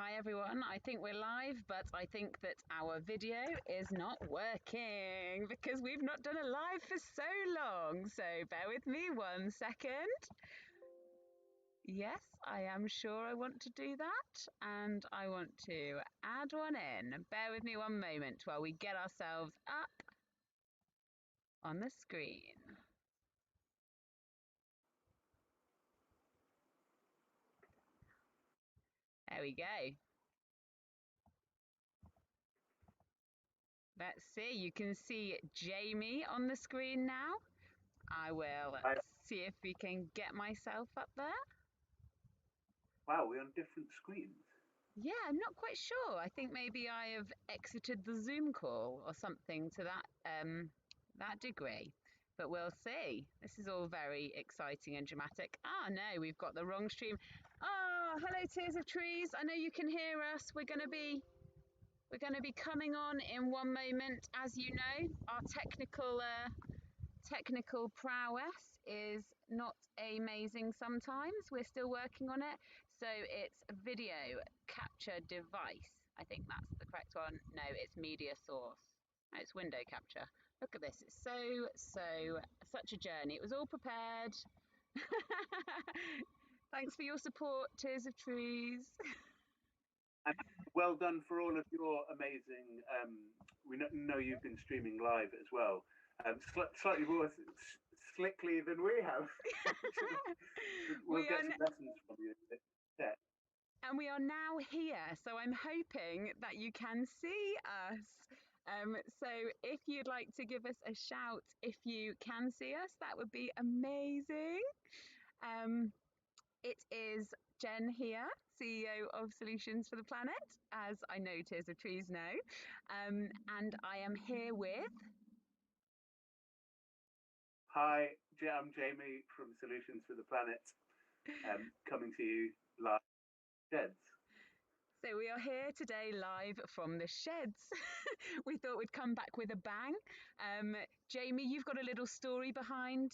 Hi everyone, I think we're live, but I think that our video is not working because we've not done a live for so long. So bear with me 1 second. Yes, I am sure I want to do that, and I want to add one in. Bear with me one moment while we get ourselves up on the screen. There we go. Let's see, you can see Jamie on the screen now. I will Hi. see if we can get myself up there. Wow, we're on different screens. Yeah, I'm not quite sure. I think maybe I have exited the Zoom call or something to that degree. But we'll see. This is all very exciting and dramatic. Ah, no, we've got the wrong stream. Ah, hello, Tears of Trees. I know you can hear us. We're gonna be coming on in one moment. As you know, our technical prowess is not amazing sometimes. We're still working on it. So it's a video capture device. I think that's the correct one. No, it's media source. No, it's window capture. Look at this. It's such a journey. It was all prepared. Thanks for your support, Tears of Trees. And well done for all of your amazing. We know you've been streaming live as well, slightly more slickly than we have. We'll get some lessons from you. Yeah. And we are now here, so I'm hoping that you can see us. So if you'd like to give us a shout if you can see us, that would be amazing. It is Jen here, CEO of Solutions for the Planet, as I know Tears of Trees know. And I am here with... Hi, I'm Jamie from Solutions for the Planet, coming to you live. Sheds. So we are here today live from the sheds. We thought we'd come back with a bang. Jamie, you've got a little story behind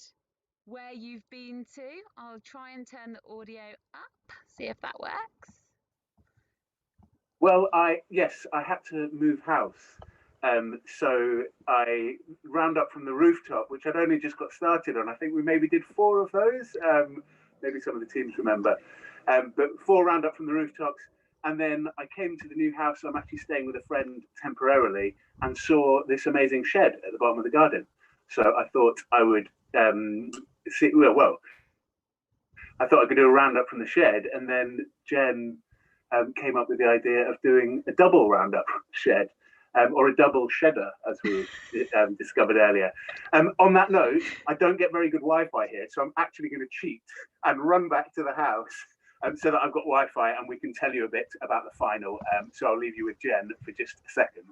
where you've been to. I'll try and turn the audio up, see if that works. Well, I had to move house. So I round up from the rooftop, which I'd only just got started on. I think we maybe did 4 of those. Maybe some of the teams remember. But 4 round up from the rooftops. And then I came to the new house. I'm actually staying with a friend temporarily and saw this amazing shed at the bottom of the garden. So I thought I would see. Well, I thought I could do a roundup from the shed, and then Jen came up with the idea of doing a double roundup shed, or a double shedder, as we discovered earlier. On that note, I don't get very good Wi-Fi here, so I'm actually going to cheat and run back to the house so that I've got Wi-Fi and we can tell you a bit about the final. So I'll leave you with Jen for just a second.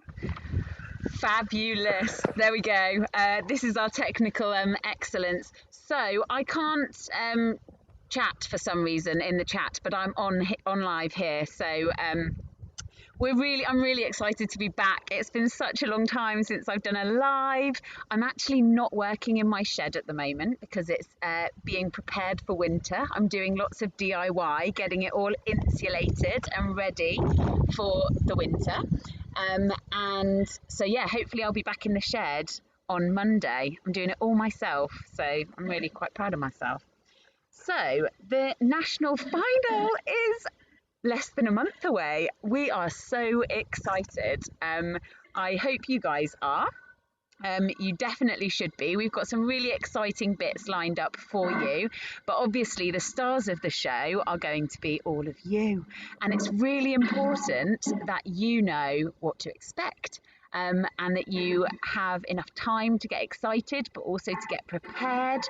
Fabulous. There we go. This is our technical excellence. So I can't chat for some reason in the chat, but I'm on live here. So I'm really excited to be back. It's been such a long time since I've done a live. I'm actually not working in my shed at the moment because it's being prepared for winter. I'm doing lots of DIY, getting it all insulated and ready for the winter. And so, yeah, hopefully I'll be back in the shed on Monday. I'm doing it all myself, so I'm really quite proud of myself. So the national final is less than a month away. We are so excited. I hope you guys are. You definitely should be. We've got some really exciting bits lined up for you, but obviously the stars of the show are going to be all of you, and it's really important that you know what to expect. And that you have enough time to get excited, but also to get prepared.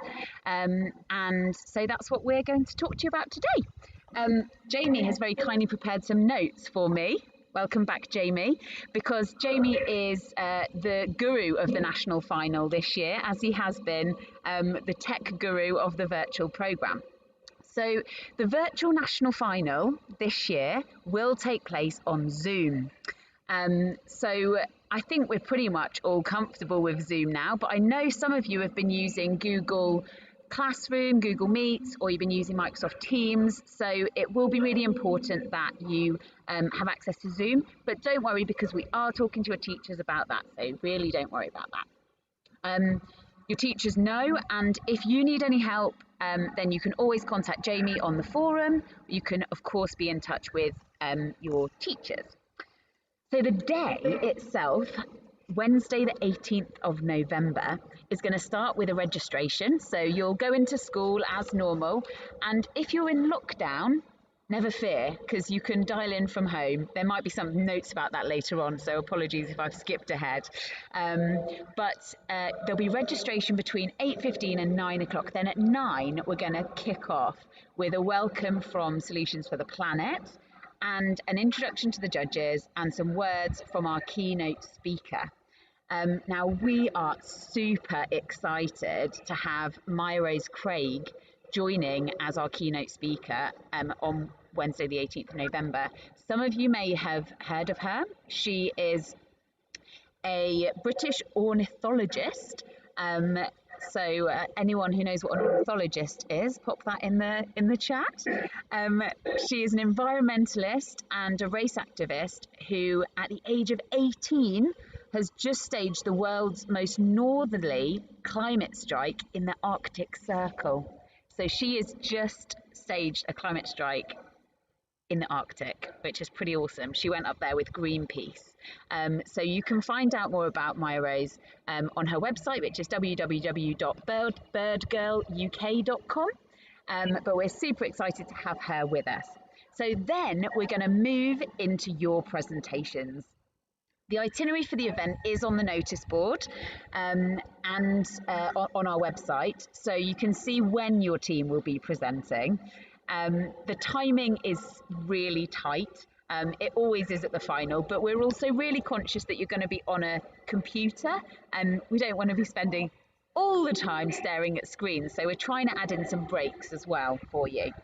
And so that's what we're going to talk to you about today. Jamie has very kindly prepared some notes for me. Welcome back, Jamie, because Jamie is the guru of the national final this year, as he has been the tech guru of the virtual programme. So the virtual national final this year will take place on Zoom. So I think we're pretty much all comfortable with Zoom now, but I know some of you have been using Google Classroom, Google Meets, or you've been using Microsoft Teams. So it will be really important that you have access to Zoom, but don't worry because we are talking to your teachers about that. So really don't worry about that. Your teachers know, and if you need any help, then you can always contact Jamie on the forum. You can, of course, be in touch with your teachers. So the day itself, Wednesday the 18th of November, is going to start with a registration. So you'll go into school as normal, and if you're in lockdown, never fear, because you can dial in from home. There might be some notes about that later on, so apologies if I've skipped ahead. But there'll be registration between 8:15 and 9 o'clock. Then at 9, we're going to kick off with a welcome from Solutions for the Planet and an introduction to the judges and some words from our keynote speaker. Now, we are super excited to have Maya Rose Craig joining as our keynote speaker on Wednesday, the 18th of November. Some of you may have heard of her. She is a British ornithologist. So anyone who knows what an ornithologist is, pop that in the chat. She is an environmentalist and a race activist who, at the age of 18, has just staged the world's most northerly climate strike in the Arctic Circle. So she has just staged a climate strike in the Arctic, which is pretty awesome. She went up there with Greenpeace. So you can find out more about Maya Rose on her website, which is www.birdgirluk.com. But we're super excited to have her with us. So then we're going to move into your presentations. The itinerary for the event is on the notice board and on our website, so you can see when your team will be presenting. The timing is really tight. It always is at the final, but we're also really conscious that you're going to be on a computer and we don't want to be spending all the time staring at screens, so we're trying to add in some breaks as well for you.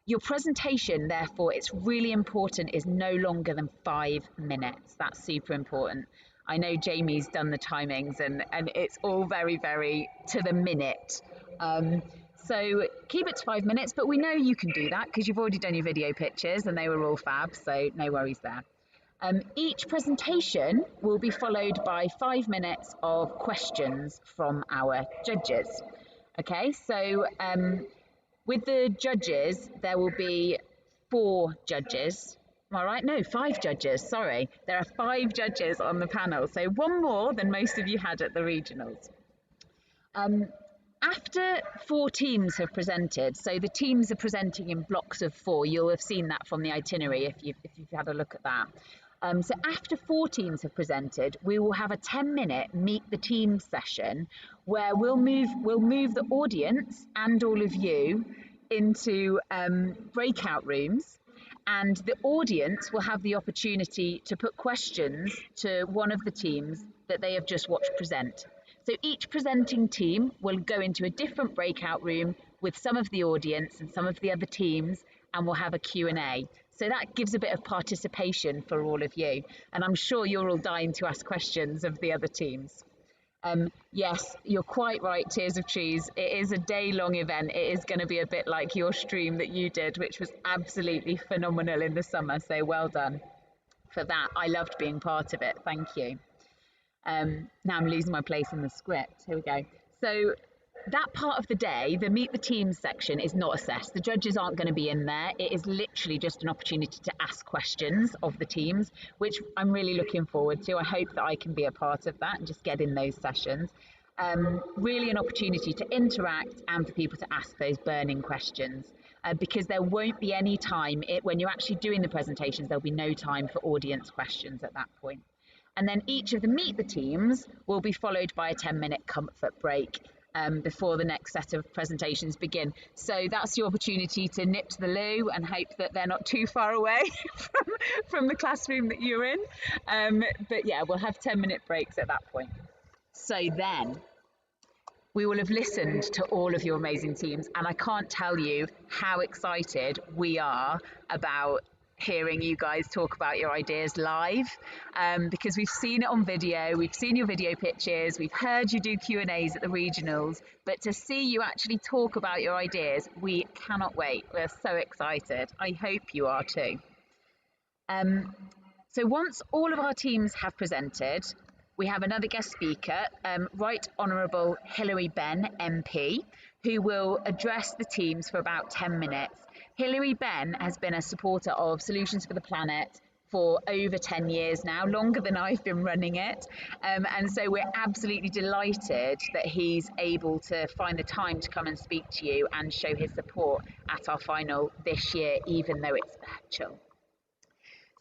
Your presentation, therefore, it's really important, is no longer than 5 minutes. That's super important. I know Jamie's done the timings and it's all very, very to the minute. So keep it to 5 minutes, but we know you can do that because you've already done your video pictures and they were all fab, so no worries there. Each presentation will be followed by 5 minutes of questions from our judges. Okay, so with the judges, there will be 4 judges. Am I right? No, 5 judges, sorry. There are 5 judges on the panel, so 1 more than most of you had at the regionals. After 4 teams have presented, so the teams are presenting in blocks of 4, you'll have seen that from the itinerary if you've had a look at that. So after 4 teams have presented, we will have a 10-minute meet the team session where we'll move the audience and all of you into breakout rooms, and the audience will have the opportunity to put questions to one of the teams that they have just watched present. So each presenting team will go into a different breakout room with some of the audience and some of the other teams, and we'll have a Q&A. So that gives a bit of participation for all of you. And I'm sure you're all dying to ask questions of the other teams. Yes, you're quite right, Tears of Trees. It is a day-long event. It is going to be a bit like your stream that you did, which was absolutely phenomenal in the summer. So well done for that. I loved being part of it. Thank you. Now I'm losing my place in the script. Here we go. So that part of the day, the Meet the Teams section, is not assessed. The judges aren't going to be in there. It is literally just an opportunity to ask questions of the teams, which I'm really looking forward to. I hope that I can be a part of that and just get in those sessions. Really an opportunity to interact and for people to ask those burning questions. Because there won't be any time, when you're actually doing the presentations, there'll be no time for audience questions at that point. And then each of the Meet the Teams will be followed by a 10-minute comfort break before the next set of presentations begin. So that's your opportunity to nip to the loo and hope that they're not too far away from the classroom that you're in. But yeah, we'll have 10-minute breaks at that point. So then we will have listened to all of your amazing teams, and I can't tell you how excited we are about hearing you guys talk about your ideas live, because we've seen it on video, we've seen your video pitches, we've heard you do Q&As at the regionals, but to see you actually talk about your ideas, we cannot wait. We're so excited. I hope you are too. So once all of our teams have presented, we have another guest speaker, Right Honourable Hilary Benn, MP, who will address the teams for about 10 minutes. Hilary Benn has been a supporter of Solutions for the Planet for over 10 years now, longer than I've been running it. And so we're absolutely delighted that he's able to find the time to come and speak to you and show his support at our final this year, even though it's virtual.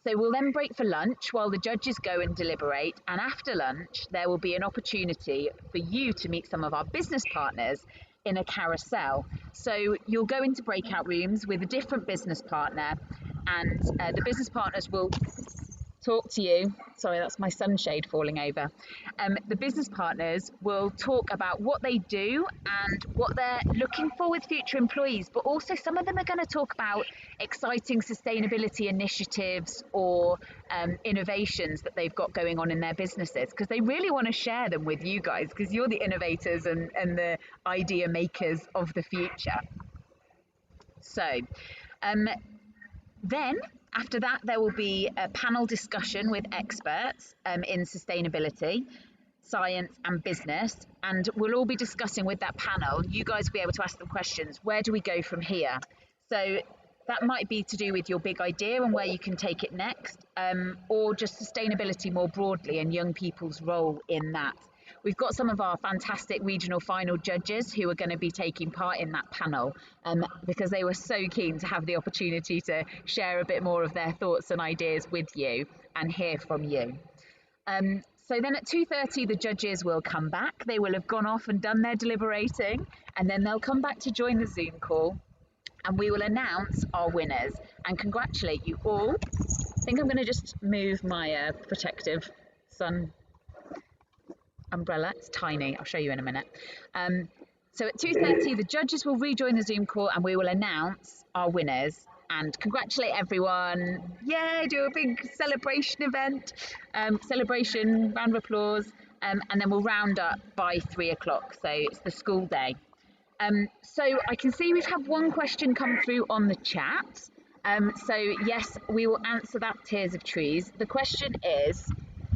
So we'll then break for lunch while the judges go and deliberate, and after lunch there will be an opportunity for you to meet some of our business partners in a carousel. So you'll go into breakout rooms with a different business partner, and the business partners will talk to you. Sorry, that's my sunshade falling over. The business partners will talk about what they do and what they're looking for with future employees, but also some of them are going to talk about exciting sustainability initiatives or innovations that they've got going on in their businesses, because they really want to share them with you guys, because you're the innovators and the idea makers of the future. So then after that, there will be a panel discussion with experts in sustainability, science and business, and we'll all be discussing with that panel. You guys will be able to ask them questions. Where do we go from here? So that might be to do with your big idea and where you can take it next, or just sustainability more broadly and young people's role in that. We've got some of our fantastic regional final judges who are going to be taking part in that panel, because they were so keen to have the opportunity to share a bit more of their thoughts and ideas with you and hear from you. So then at 2:30 the judges will come back. They will have gone off and done their deliberating, and then they'll come back to join the Zoom call, and we will announce our winners and congratulate you all. I think I'm going to just move my protective sun umbrella. It's tiny. I'll show you in a minute. So at 2:30 the judges will rejoin the Zoom call and we will announce our winners and congratulate everyone. Yay, do a big celebration event, celebration, round of applause, and then we'll round up by 3 o'clock. So it's the school day. So I can see we've had one question come through on the chat. So yes, we will answer that, Tears of Trees. The question is,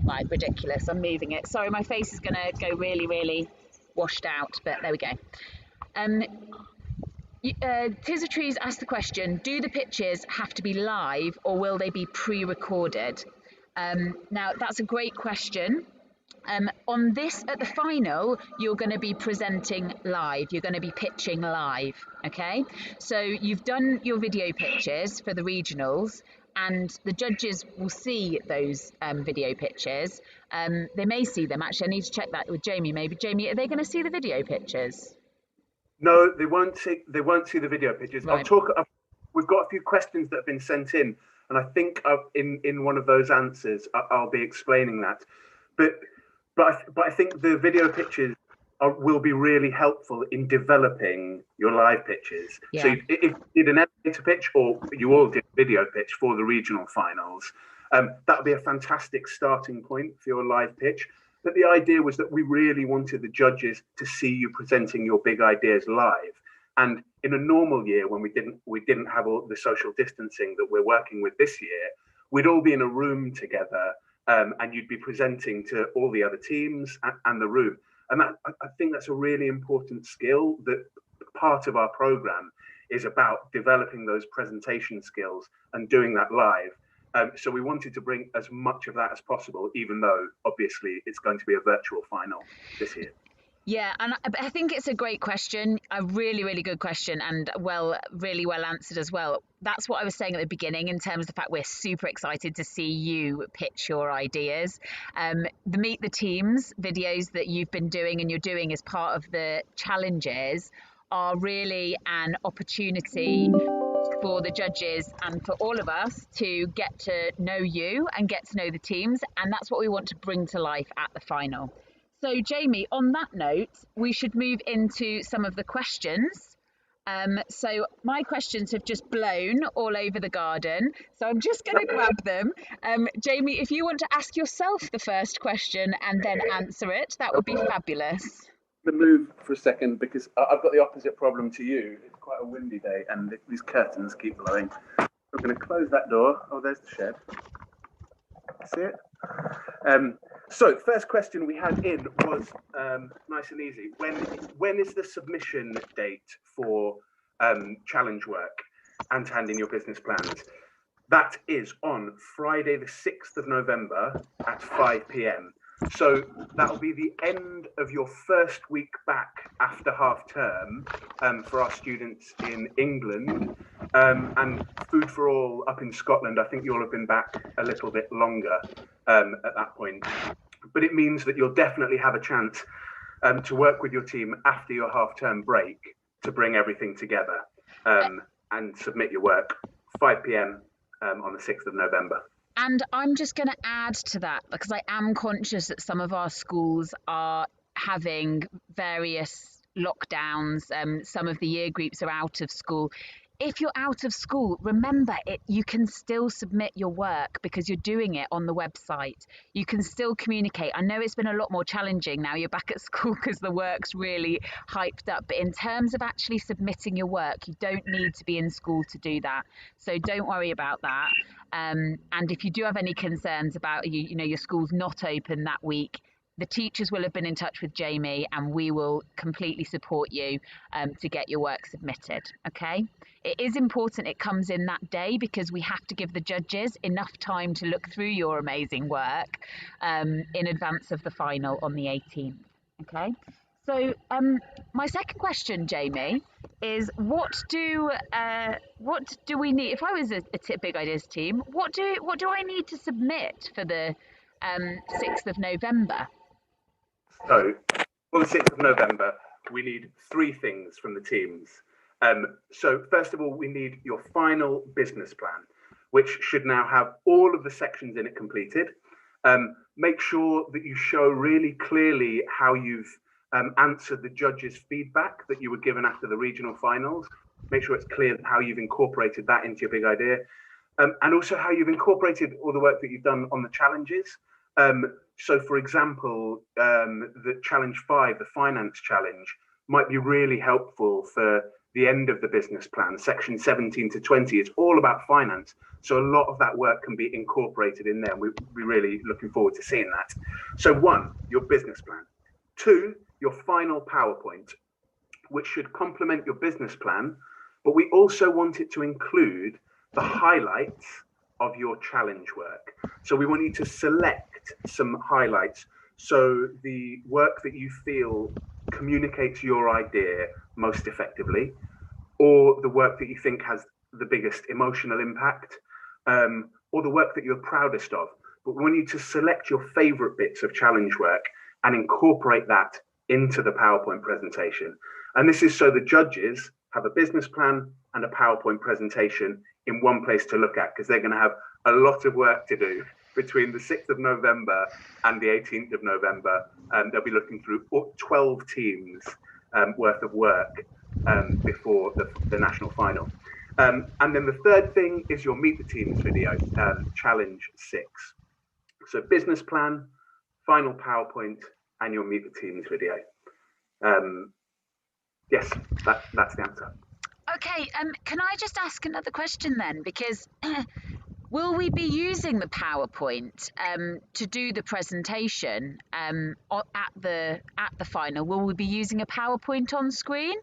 right, ridiculous, I'm moving it. Sorry, my face is going to go really, really washed out, but there we go. Tears of Trees asked the question, do the pitches have to be live or will they be pre-recorded? Now, that's a great question. On this, at the final, you're going to be presenting live. You're going to be pitching live, okay? So you've done your video pitches for the regionals, and the judges will see those video pitches. They may see them. Actually, I need to check that with Jamie. Maybe Jamie, are they going to see the video pitches? No, they won't see. They won't see the video pitches. Right. I'll talk. We've got a few questions that have been sent in, and I think in one of those answers I'll be explaining that. But I think the video pitches will be really helpful in developing your live pitches. Yeah. So if you did an elevator pitch, or you all did a video pitch for the regional finals, that would be a fantastic starting point for your live pitch. But the idea was that we really wanted the judges to see you presenting your big ideas live. And in a normal year, when we didn't have all the social distancing that we're working with this year, we'd all be in a room together, and you'd be presenting to all the other teams and the room. And I think that's a really important skill. That part of our program is about developing those presentation skills and doing that live. So we wanted to bring as much of that as possible, even though obviously it's going to be a virtual final this year. Yeah, and I think it's a great question, a really, really good question, and really well answered as well. That's what I was saying at the beginning in terms of the fact we're super excited to see you pitch your ideas. The Meet the Teams videos that you've been doing and you're doing as part of the challenges are really an opportunity for the judges and for all of us to get to know you and get to know the teams, and that's what we want to bring to life at the final. So Jamie, on that note, we should move into some of the questions So my questions have just blown all over the garden. So I'm just going to grab them. Jamie, if you want to ask yourself the first question and then answer it, that would be fabulous. I'm going to move for a second because I've got the opposite problem to you. It's quite a windy day and these curtains keep blowing. I'm going to close that door. Oh, there's the shed. See it? So first question we had in was nice and easy. When is the submission date for challenge work and handing your business plans? That is on Friday the 6th of November at 5 p.m. So that'll be the end of your first week back after half term for our students in England, and Food for All up in Scotland. I think you'll have been back a little bit longer at that point, but it means that you'll definitely have a chance to work with your team after your half term break to bring everything together and submit your work 5 p.m. On the 6th of November. And I'm just going to add to that because I am conscious that some of our schools are having various lockdowns. Some of the year groups are out of school. If you're out of school, remember you can still submit your work because you're doing it on the website. You can still communicate. I know it's been a lot more challenging now you're back at school because the work's really hyped up. But in terms of actually submitting your work, you don't need to be in school to do that. So don't worry about that. And if you do have any concerns about your school's not open that week, the teachers will have been in touch with Jamie and we will completely support you to get your work submitted. Okay. It is important it comes in that day because we have to give the judges enough time to look through your amazing work in advance of the final on the 18th. Okay. So my second question, Jamie, is what do we need? If I was a Big Ideas team, what do I need to submit for the 6th of November? So, on the 6th of November, we need 3 things from the teams. So, first of all, we need your final business plan, which should now have all of the sections in it completed. Make sure that you show really clearly how you've answered the judges' feedback that you were given after the regional finals. Make sure it's clear how you've incorporated that into your big idea. And also how you've incorporated all the work that you've done on the challenges. So, for example, the challenge 5, the finance challenge, might be really helpful for the end of the business plan. Section 17 to 20 is all about finance. So a lot of that work can be incorporated in there. We're really looking forward to seeing that. So 1, your business plan. 2, your final PowerPoint, which should complement your business plan, but we also want it to include the highlights of your challenge work. So we want you to select some highlights. So the work that you feel communicates your idea most effectively, or the work that you think has the biggest emotional impact, or the work that you're proudest of. But we want you to select your favorite bits of challenge work and incorporate that into the PowerPoint presentation. And this is so the judges have a business plan and a PowerPoint presentation in one place to look at, because they're going to have a lot of work to do between the 6th of November and the 18th of November. They'll be looking through 12 teams worth of work before the national final. And then the third thing is your Meet the Teams video, challenge 6. So business plan, final PowerPoint, and your Meet the Teams video. Yes, that's the answer. Okay, can I just ask another question then? Because will we be using the PowerPoint to do the presentation at the final? Will we be using a PowerPoint on screen?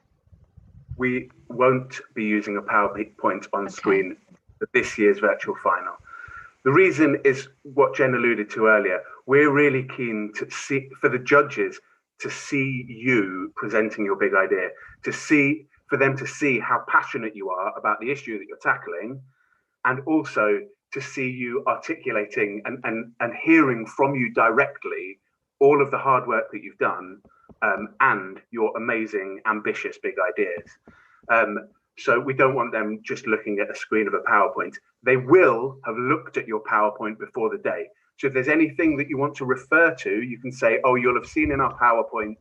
We won't be using a PowerPoint on screen for this year's virtual final. The reason is what Jen alluded to earlier. We're really keen to see, for the judges, to see you presenting your big idea, for them to see how passionate you are about the issue that you're tackling, and also to see you articulating and hearing from you directly all of the hard work that you've done and your amazing, ambitious big ideas. So we don't want them just looking at a screen of a PowerPoint. They will have looked at your PowerPoint before the day. So if there's anything that you want to refer to, you can say, oh, you'll have seen in our PowerPoint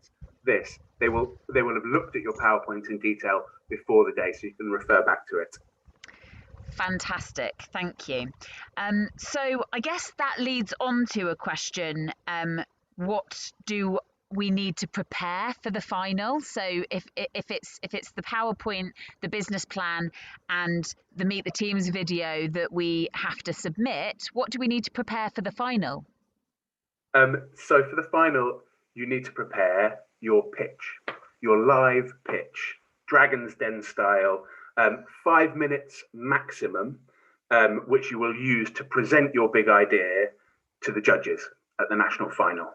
this, they will have looked at your PowerPoint in detail before the day, so you can refer back to it. Fantastic, thank you. So I guess that leads on to a question. What do we need to prepare for the final? So if it's the PowerPoint, the business plan, and the Meet the Teams video that we have to submit, what do we need to prepare for the final? So for the final, you need to prepare your pitch, your live pitch, Dragon's Den style, 5 minutes maximum, which you will use to present your big idea to the judges at the national final.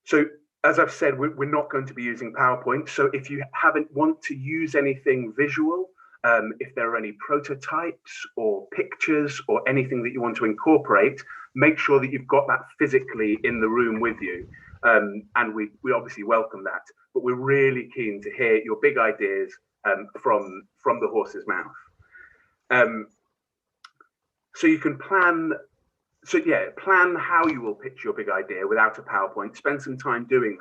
So as I've said, we're not going to be using PowerPoint. So if you want to use anything visual, if there are any prototypes or pictures or anything that you want to incorporate, make sure that you've got that physically in the room with you. And we obviously welcome that, but we're really keen to hear your big ideas from the horse's mouth. So you can plan how you will pitch your big idea without a PowerPoint. Spend some time doing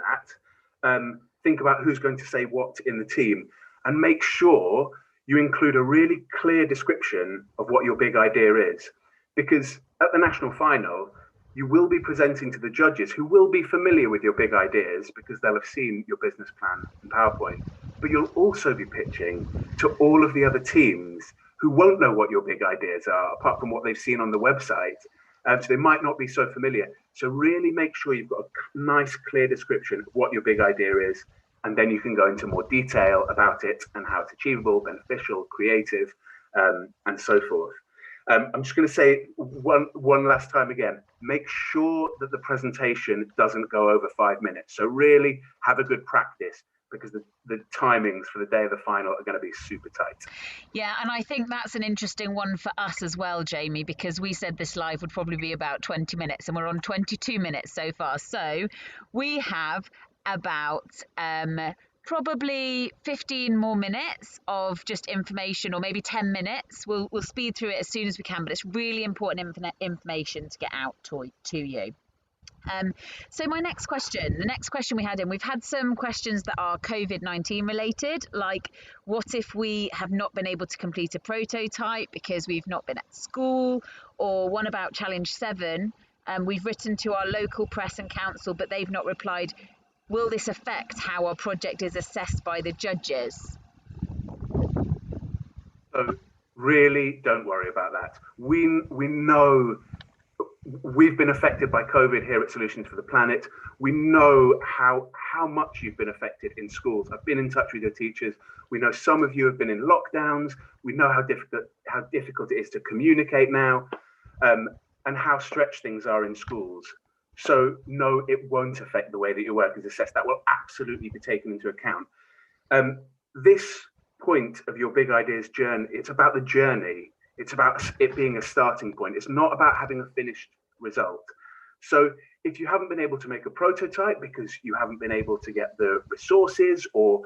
that. Think about who's going to say what in the team, and make sure you include a really clear description of what your big idea is. Because at the national final, you will be presenting to the judges who will be familiar with your big ideas because they'll have seen your business plan and PowerPoint. But you'll also be pitching to all of the other teams who won't know what your big ideas are, apart from what they've seen on the website. So they might not be so familiar. So really make sure you've got a nice, clear description of what your big idea is, and then you can go into more detail about it and how it's achievable, beneficial, creative, and so forth. I'm just going to say one last time again, make sure that the presentation doesn't go over 5 minutes. So really have a good practice, because the timings for the day of the final are going to be super tight. Yeah, and I think that's an interesting one for us as well, Jamie, because we said this live would probably be about 20 minutes and we're on 22 minutes so far. So we have about probably 15 more minutes of just information, or maybe 10 minutes. We'll speed through it as soon as we can, but it's really important information to get out to you. So my next question, the next question we've had some questions that are COVID-19 related, like what if we have not been able to complete a prototype because we've not been at school, or one about Challenge 7. We've written to our local press and council, but they've not replied. Will this affect how our project is assessed by the judges? So really don't worry about that. We know we've been affected by COVID here at Solutions for the Planet. We know how much you've been affected in schools. I've been in touch with your teachers. We know some of you have been in lockdowns. We know how difficult it is to communicate now, and how stretched things are in schools. So no, it won't affect the way that your work is assessed. That will absolutely be taken into account. This point of your big ideas journey, it's about the journey. It's about it being a starting point. It's not about having a finished result. So if you haven't been able to make a prototype because you haven't been able to get the resources or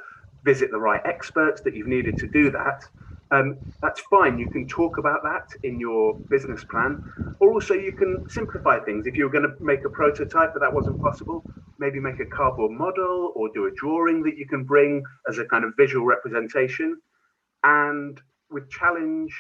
visit the right experts that you've needed to do that, that's fine. You can talk about that in your business plan, or also you can simplify things. If you're going to make a prototype but that wasn't possible, maybe make a cardboard model or do a drawing that you can bring as a kind of visual representation. And with Challenge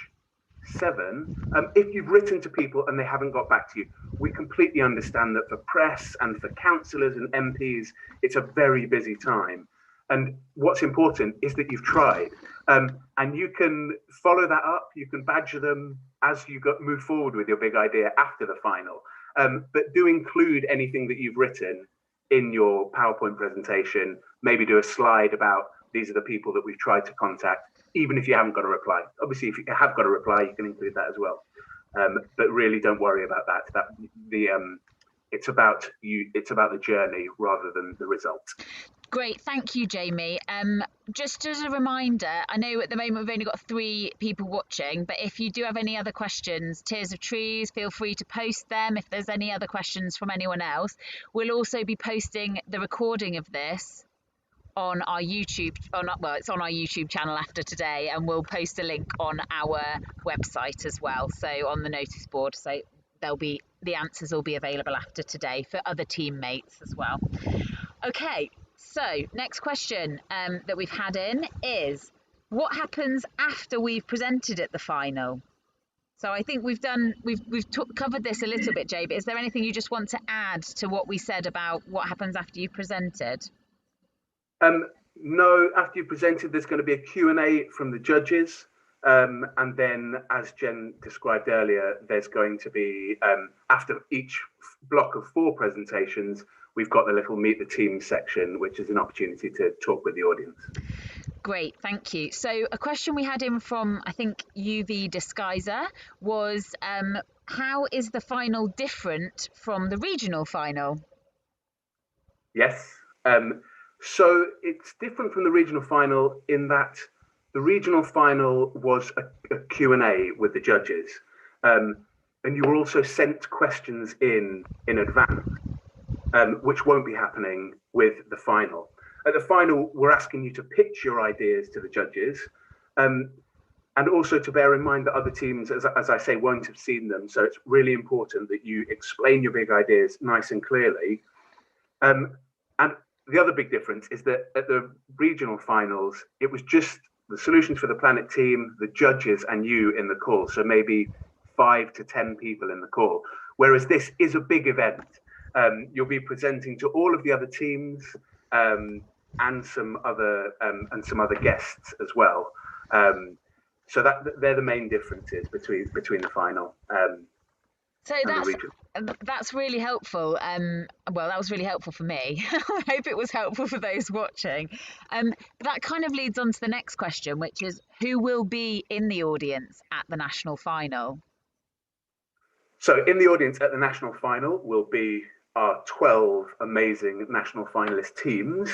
7, if you've written to people and they haven't got back to you, we completely understand that for press and for councillors and MPs, it's a very busy time. And what's important is that you've tried, and you can follow that up. You can badger them as you move forward with your big idea after the final. But do include anything that you've written in your PowerPoint presentation. Maybe do a slide about these are the people that we've tried to contact, even if you haven't got a reply. Obviously, if you have got a reply, you can include that as well. But really, don't worry about that. It's about you. It's about the journey rather than the result. Great, thank you, Jamie. Just as a reminder, I know at the moment we've only got 3 people watching, but if you do have any other questions, Tears of Trees, feel free to post them. If there's any other questions from anyone else, we'll also be posting the recording of this on our YouTube, it's on our YouTube channel after today, and we'll post a link on our website as well, so on the notice board, so the answers will be available after today for other teammates as well. Okay, so next question that we've had in is, what happens after we've presented at the final? So I think we've covered this a little bit, Jay, but is there anything you just want to add to what we said about what happens after you've presented? No, after you presented, there's going to be a Q&A from the judges. And then, as Jen described earlier, there's going to be, after each block of 4 presentations, we've got the little Meet the Team section, which is an opportunity to talk with the audience. Great, thank you. So a question we had in from, I think, UV Disguiser was, how is the final different from the regional final? Yes. So it's different from the regional final in that the regional final was a Q&A with the judges. And you were also sent questions in advance, which won't be happening with the final. At the final, we're asking you to pitch your ideas to the judges, and also to bear in mind that other teams, as I say, won't have seen them. So it's really important that you explain your big ideas nice and clearly. And the other big difference is that at the regional finals, it was just the Solutions for the Planet team, the judges, and you in the call. So maybe 5 to 10 people in the call. Whereas this is a big event. You'll be presenting to all of the other teams and some other guests as well. So they're the main differences between the final. So that's really helpful. Well, that was really helpful for me. I hope it was helpful for those watching. That kind of leads on to the next question, which is, who will be in the audience at the national final? So in the audience at the national final will be our 12 amazing national finalist teams,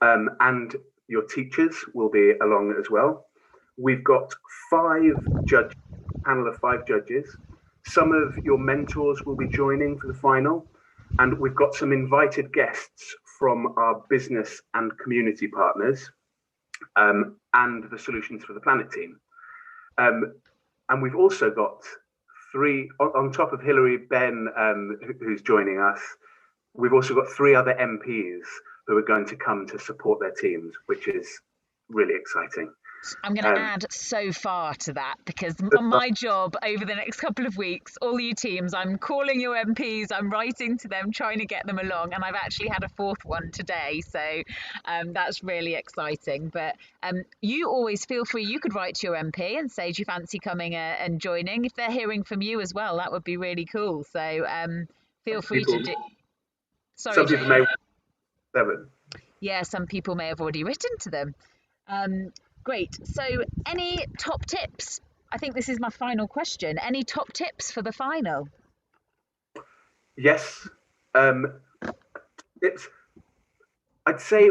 and your teachers will be along as well. We've got 5 judges, panel of 5 judges. Some of your mentors will be joining for the final, and we've got some invited guests from our business and community partners, and the Solutions for the Planet team. And we've also got 3, on top of Hilary, Ben, who's joining us, we've also got 3 other MPs who are going to come to support their teams, which is really exciting. I'm going to add so far to that, because my job over the next couple of weeks, all you teams, I'm calling your MPs, I'm writing to them, trying to get them along, and I've actually had a 4th one today, so that's really exciting. But you always feel free, you could write to your MP and say, do you fancy coming and joining? If they're hearing from you as well, that would be really cool. So feel free to do. Sorry, some people may. Yeah, some people may have already written to them. Great. So any top tips? I think this is my final question. Any top tips for the final? Yes. I'd say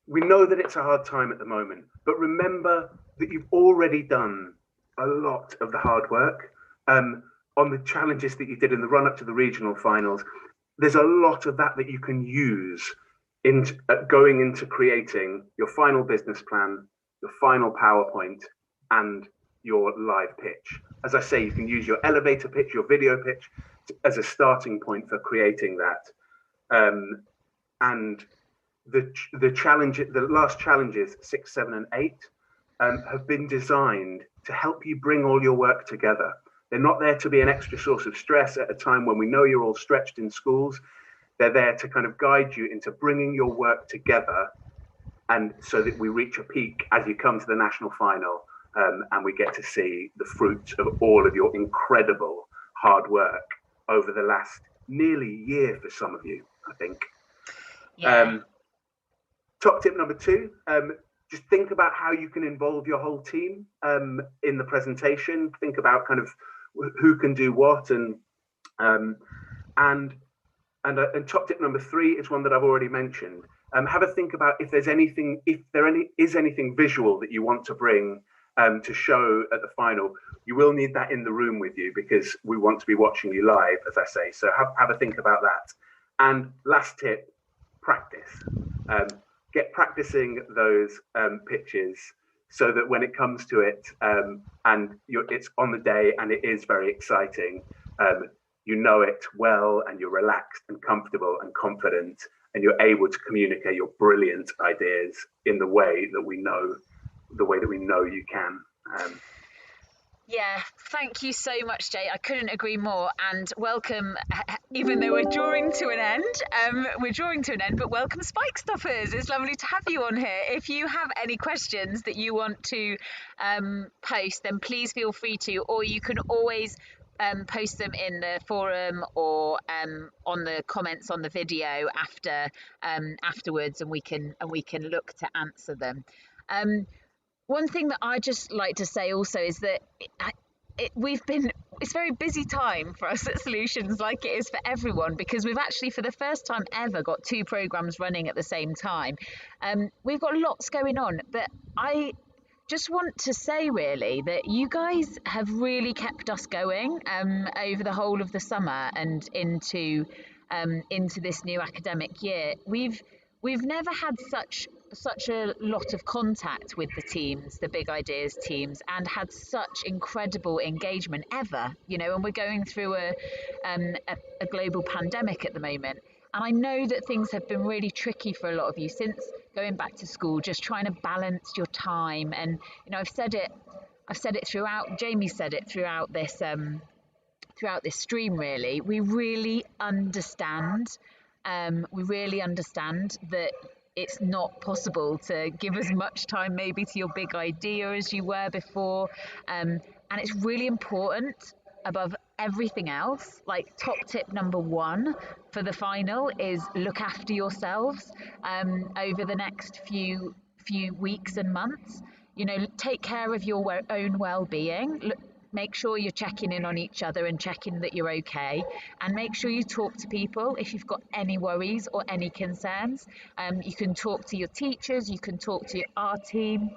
we know that it's a hard time at the moment, but remember that you've already done a lot of the hard work on the challenges that you did in the run up to the regional finals. There's a lot of that you can use in going into creating your final business plan, your final PowerPoint, and your live pitch. As I say, you can use your elevator pitch, your video pitch as a starting point for creating that. And the last challenges, 6, 7, and 8, have been designed to help you bring all your work together. They're not there to be an extra source of stress at a time when we know you're all stretched in schools. They're there to kind of guide you into bringing your work together, and so that we reach a peak as you come to the national final, and we get to see the fruits of all of your incredible hard work over the last nearly year for some of you, I think. Yeah. Top tip number 2, just think about how you can involve your whole team in the presentation. Think about kind of who can do what, and top tip number 3 is one that I've already mentioned. Have a think about if there is anything visual that you want to bring to show at the final. You will need that in the room with you, because we want to be watching you live, as I say. So have a think about that. And last tip, practice. Get practicing those pitches, so that when it comes to it, and it's on the day and it is very exciting, you know it well, and you're relaxed and comfortable and confident, and you're able to communicate your brilliant ideas in the way that we know you can. Yeah, thank you so much, Jay. I couldn't agree more. And welcome, even though we're drawing to an end, but welcome, Spike Stoppers. It's lovely to have you on here. If you have any questions that you want to post, then please feel free to, or you can always post them in the forum or on the comments on the video afterwards, and we can look to answer them. One thing that I just like to say also is that it's a very busy time for us at Solutions, like it is for everyone, because we've actually for the first time ever got 2 programs running at the same time. We've got lots going on, but I just want to say really that you guys have really kept us going over the whole of the summer and into this new academic year. We've never had such a lot of contact with the teams, the Big Ideas teams, and had such incredible engagement ever, and we're going through a global pandemic at the moment. And I know that things have been really tricky for a lot of you since going back to school, just trying to balance your time. And, I've said it throughout, Jamie said it throughout this stream, really. We really understand that it's not possible to give as much time maybe to your big idea as you were before. And it's really important above everything else, like top tip number 1 for the final is look after yourselves over the next few weeks and months. Take care of your own well-being. Make sure you're checking in on each other and checking that you're okay, and make sure you talk to people if you've got any worries or any concerns. You can talk to your teachers, you can talk to our team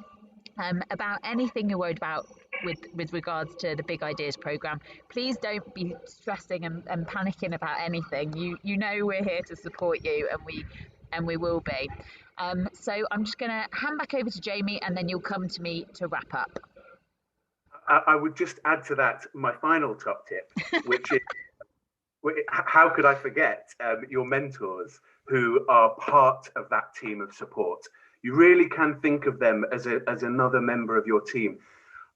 about anything you're worried about with regards to the Big Ideas program. Please don't be stressing and panicking about anything. You know we're here to support you, and we will be. So I'm just going to hand back over to Jamie, and then you'll come to me to wrap up. I would just add to that my final top tip, which is how could I forget your mentors who are part of that team of support. You really can think of them as another member of your team.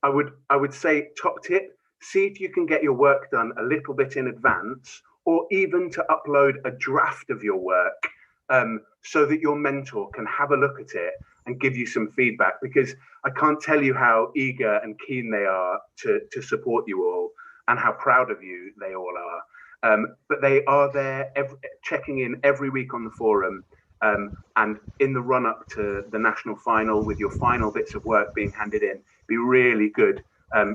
I would say top tip, see if you can get your work done a little bit in advance, or even to upload a draft of your work so that your mentor can have a look at it and give you some feedback, because I can't tell you how eager and keen they are to support you all, and how proud of you they all are. But they are there checking in every week on the forum, and in the run up to the national final, with your final bits of work being handed in, be really good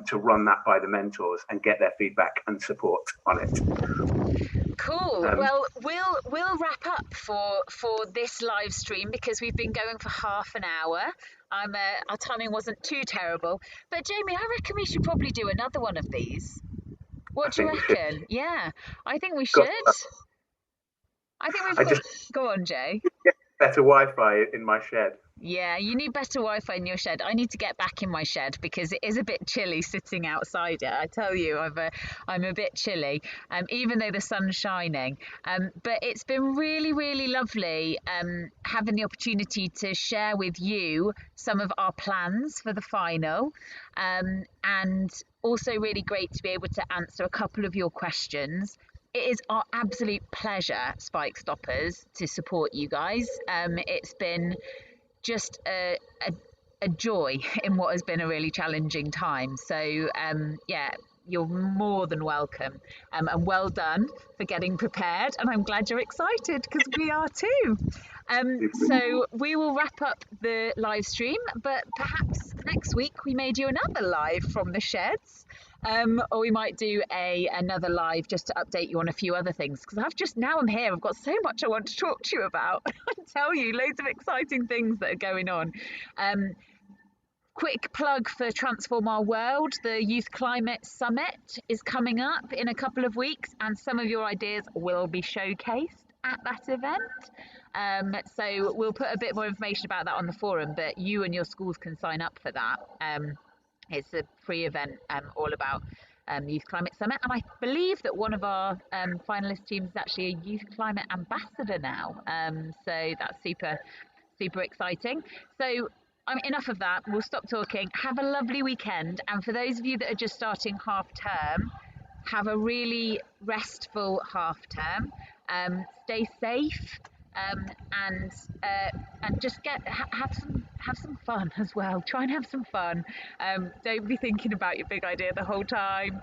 to run that by the mentors and get their feedback and support on it. Cool. Well, we'll wrap up for this live stream, because we've been going for half an hour. Our timing wasn't too terrible, but Jamie, I reckon we should probably do another one of these. What do you reckon? Yeah, I think we should. I think we've got. Go on, Jay. Better Wi-Fi in my shed. Yeah, you need better Wi-Fi in your shed. I need to get back in my shed because it is a bit chilly sitting outside it. I tell you, I'm a bit chilly, even though the sun's shining. But it's been really, really lovely having the opportunity to share with you some of our plans for the final, and also really great to be able to answer a couple of your questions. It is our absolute pleasure, Spike Stoppers, to support you guys. It's been just a joy in what has been a really challenging time. So yeah, you're more than welcome, and well done for getting prepared, and I'm glad you're excited, because we are too. So we will wrap up the live stream, but perhaps next week we may do another live from the sheds. Or we might do another live just to update you on a few other things, because I'm here, I've got so much I want to talk to you about. I tell you, loads of exciting things that are going on. Quick plug for Transform Our World. The Youth Climate Summit is coming up in a couple of weeks, and some of your ideas will be showcased at that event. So we'll put a bit more information about that on the forum, but you and your schools can sign up for that. It's a free event all about Youth Climate Summit. And I believe that one of our finalist teams is actually a Youth Climate Ambassador now. So that's super, super exciting. So enough of that. We'll stop talking. Have a lovely weekend. And for those of you that are just starting half term, have a really restful half term. Stay safe. And just have some fun as well. Try and have some fun. Don't be thinking about your big idea the whole time.